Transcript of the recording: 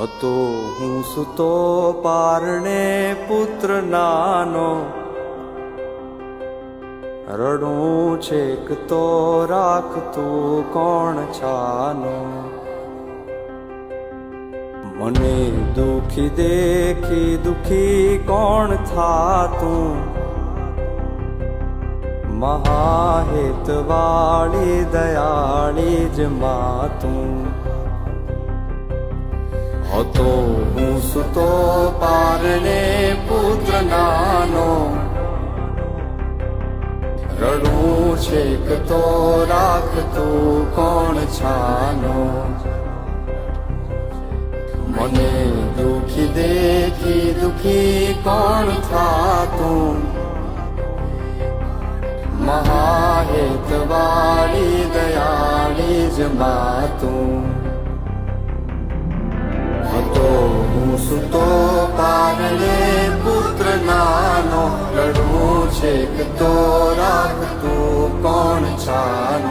હતો હું સૂતો પારણે પુત્ર નાનો, રડું છેક તો રાખતું કોણ છાનો. મને દુખી દેખી દુખી કોણ થાતું, મહાહેતવાળી દયાળી જ માતું. હતો હું સૂતો પારણે પુત્ર નાનો, રડું છેક તો રાખતું કોણ છાનો. મને દુખી દેખી દુખી કોણ થાતું, મહાહેતવાળી દયાળી જ માતું. હતો હું સૂતો પારણે પુત્ર નાનો, રડું છેક તો રાખતું કોણ છાનો.